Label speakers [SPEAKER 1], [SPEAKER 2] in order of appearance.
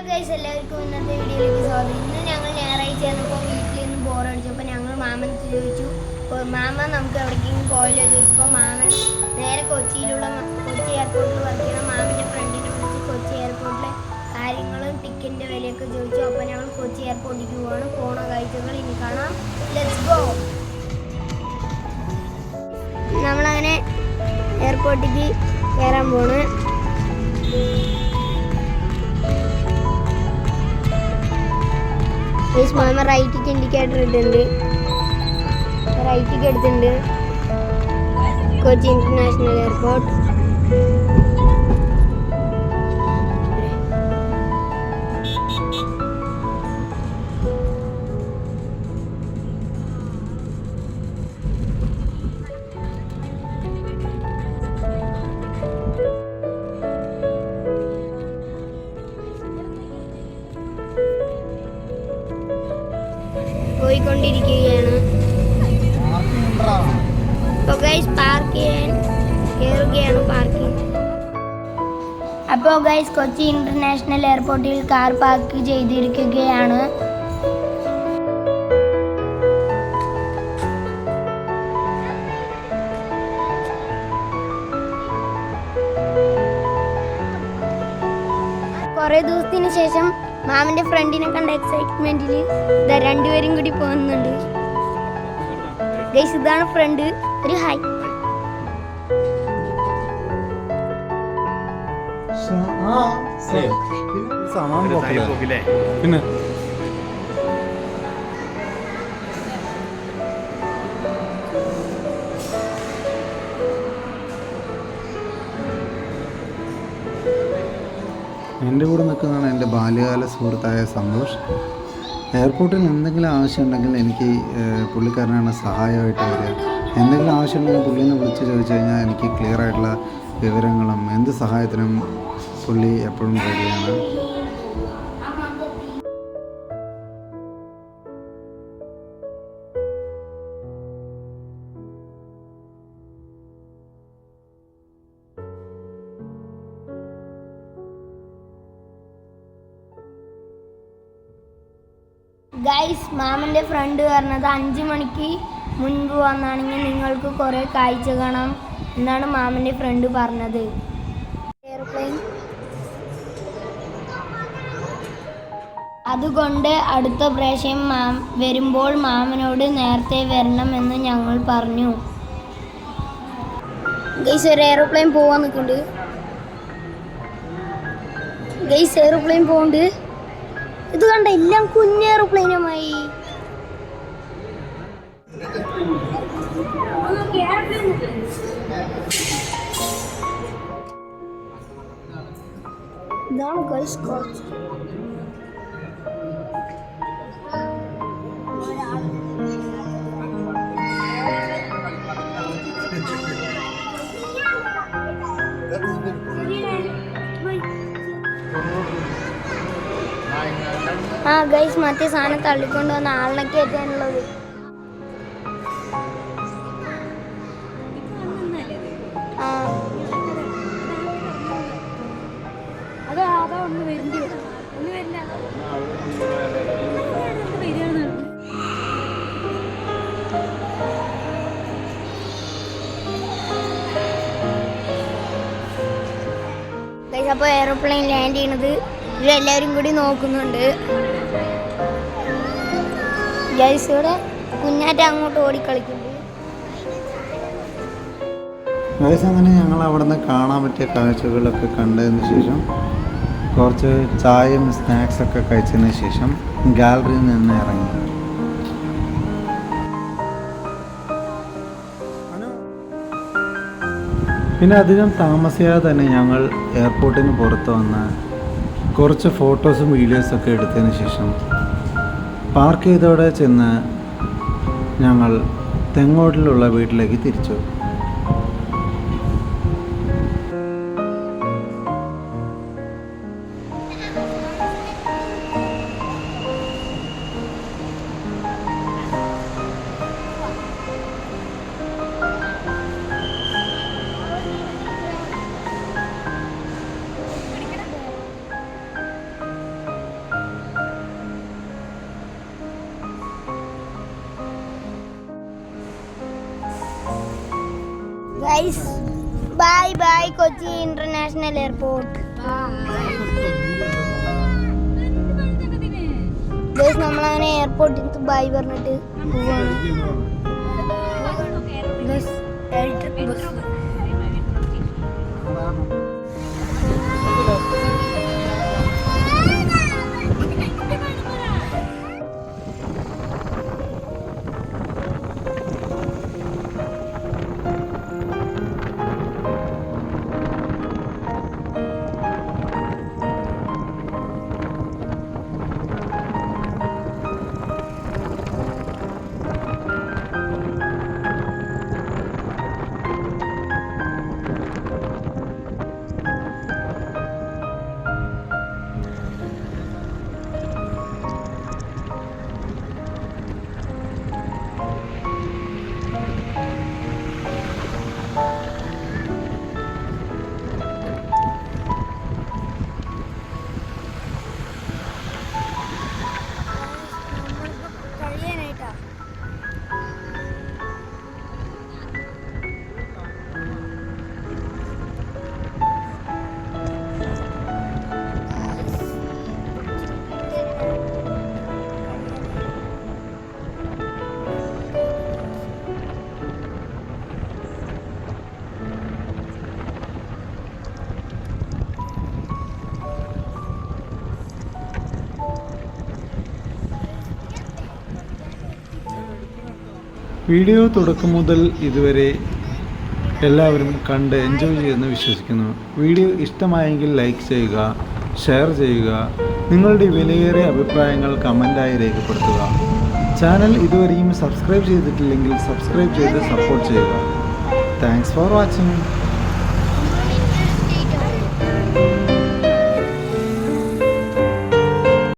[SPEAKER 1] Guys എല്ലാവർക്കും ഇന്നത്തെ വീഡിയോയിലേക്ക് സ്വാഗതം. ഇന്ന് ഞങ്ങൾ ഞായറാഴ്ച ആയിരുന്നപ്പോൾ വീട്ടിൽ നിന്ന് ബോറടിച്ചപ്പോൾ ഞങ്ങൾ മാമന് ചോദിച്ചു, മാമ നമുക്ക് എവിടേക്കെങ്കിലും പോയല്ലോ ചോദിച്ചപ്പോൾ മാമൻ നേരെ കൊച്ചി എയർപോർട്ടിൽ വർക്ക് ചെയ്യണം മാമിൻ്റെ ഫ്രണ്ടിനെ വിളിച്ച് കൊച്ചി എയർപോർട്ടിലെ കാര്യങ്ങളും ടിക്കറ്റിൻ്റെ വിലയൊക്കെ ചോദിച്ചു. അപ്പോൾ ഞങ്ങൾ കൊച്ചി എയർപോർട്ടിലേക്ക് പോണ കാഴ്ചകൾ ഇനി കാണാം. Let's go. നമ്മളങ്ങനെ എയർപോർട്ടിലേക്ക് കയറാൻ പോണ്. മാമ റൈറ്റിക്ക് ഇൻഡിക്കേറ്റർ ഇട്ടിട്ടുണ്ട്, റൈറ്റിക്ക് എടുത്തിട്ടുണ്ട്. Kochi international airport. പോയിക്കൊണ്ടിരിക്കുകയാണ്. അപ്പോൾ ഗൈസ് കൊച്ചി ഇന്റർനാഷണൽ എയർപോർട്ടിൽ കാർ പാർക്ക് ചെയ്തിരിക്കുകയാണ്. കുറേ ദിവസത്തിന് ശേഷം മാമന്റെ ഫ്രണ്ടിനെ കണ്ട എക്സൈറ്റ്മെന്റിൽ രണ്ടുപേരും കൂടി പോകുന്നുണ്ട്. ഗൈസ് ഇതാണ് ഫ്രണ്ട്. ഒരു ഹായ്.
[SPEAKER 2] പിന്നെ എൻ്റെ കൂടെ നിൽക്കുന്നതാണ് എൻ്റെ ബാല്യകാല സുഹൃത്തായ സന്തോഷ്. എയർപോർട്ടിൽ എന്തെങ്കിലും ആവശ്യമുണ്ടെങ്കിൽ എനിക്ക് പുള്ളിക്കാരനാണ് സഹായമായിട്ട് വരിക. എന്തെങ്കിലും ആവശ്യമുണ്ടെങ്കിൽ പുള്ളിനെ വിളിച്ച് ചോദിച്ചു കഴിഞ്ഞാൽ എനിക്ക് ക്ലിയർ ആയിട്ടുള്ള വിവരങ്ങളും എന്ത് സഹായത്തിനും പുള്ളി എപ്പോഴും റെഡിയാണ്.
[SPEAKER 1] ഗൈസ് മാമൻ്റെ ഫ്രണ്ട് പറഞ്ഞത് 5 മണിക്ക് മുൻപ് വന്നാണെങ്കിൽ നിങ്ങൾക്ക് കുറേ കാഴ്ച കാണാം എന്നാണ് മാമൻ്റെ ഫ്രണ്ട് പറഞ്ഞത്. എയർപ്ലെയിൻ. അതുകൊണ്ട് അടുത്ത പ്രാവശ്യം വരുമ്പോൾ മാമനോട് നേരത്തെ വരണം എന്ന് ഞങ്ങൾ പറഞ്ഞു. ഗൈസ് ഒരു എയർപ്ലെയിൻ പോവാൻ നിൽക്കുന്നുണ്ട്. ഗൈസ് എയർപ്ലെയിൻ പോകുന്നുണ്ട്. ഇത് കണ്ട എല്ലാം കുഞ്ഞ് എയർപ്ലെയിനുമായി. ഇതാണ് ഗൈസ് കോച്ച്. ഗൈസ് മറ്റേ സാധനം തള്ളിക്കൊണ്ട് വന്ന ആളിനൊക്കെ ഏറ്റാനുള്ളത്. അപ്പോൾ എയർപ്ലെയിൻ ലാൻഡ് ചെയ്യണത് ഇവരെല്ലാവരും കൂടി നോക്കുന്നുണ്ട്. ഗൈസ് ഇവിടെ കുഞ്ഞാറ്റ അങ്ങോട്ട് ഓടിക്കളിക്കുന്നുണ്ട്.
[SPEAKER 2] ഗൈസ് അങ്ങനെ ഞങ്ങൾ അവിടെ നിന്ന് കാണാൻ പറ്റിയ കാഴ്ചകളൊക്കെ കണ്ടതിന് ശേഷം കുറച്ച് ചായയും സ്നാക്സൊക്കെ കഴിച്ചതിന് ശേഷം ഗാലറിയിൽ നിന്ന് ഇറങ്ങി. പിന്നെ അധികം താമസിയാതെ തന്നെ ഞങ്ങൾ എയർപോർട്ടിന് പുറത്ത് വന്ന് കുറച്ച് ഫോട്ടോസും വീഡിയോസൊക്കെ എടുത്തതിന് ശേഷം പാർക്ക് ചെയ്തോടെ ചെന്ന് ഞങ്ങൾ തെങ്ങോട്ടിലുള്ള വീട്ടിലേക്ക് തിരിച്ചു.
[SPEAKER 1] Guys bye bye Kochi international airport. Guys നമ്മളങ്ങനെ എയർപോർട്ടിൽ ബൈ പറഞ്ഞിട്ട് പോവാണ്. Guys electric bus.
[SPEAKER 2] വീഡിയോ തുടക്കം മുതൽ ഇതുവരെ എല്ലാവരും കണ്ട് എൻജോയ് ചെയ്യുമെന്ന് വിശ്വസിക്കുന്നു. വീഡിയോ ഇഷ്ടമായെങ്കിൽ ലൈക്ക് ചെയ്യുക, ഷെയർ ചെയ്യുക, നിങ്ങളുടെ വിലയേറിയ അഭിപ്രായങ്ങൾ കമൻറ്റായി രേഖപ്പെടുത്തുക. ചാനൽ ഇതുവരെയും സബ്സ്ക്രൈബ് ചെയ്തിട്ടില്ലെങ്കിൽ സബ്സ്ക്രൈബ് ചെയ്ത് സപ്പോർട്ട് ചെയ്യുക. Thanks for watching.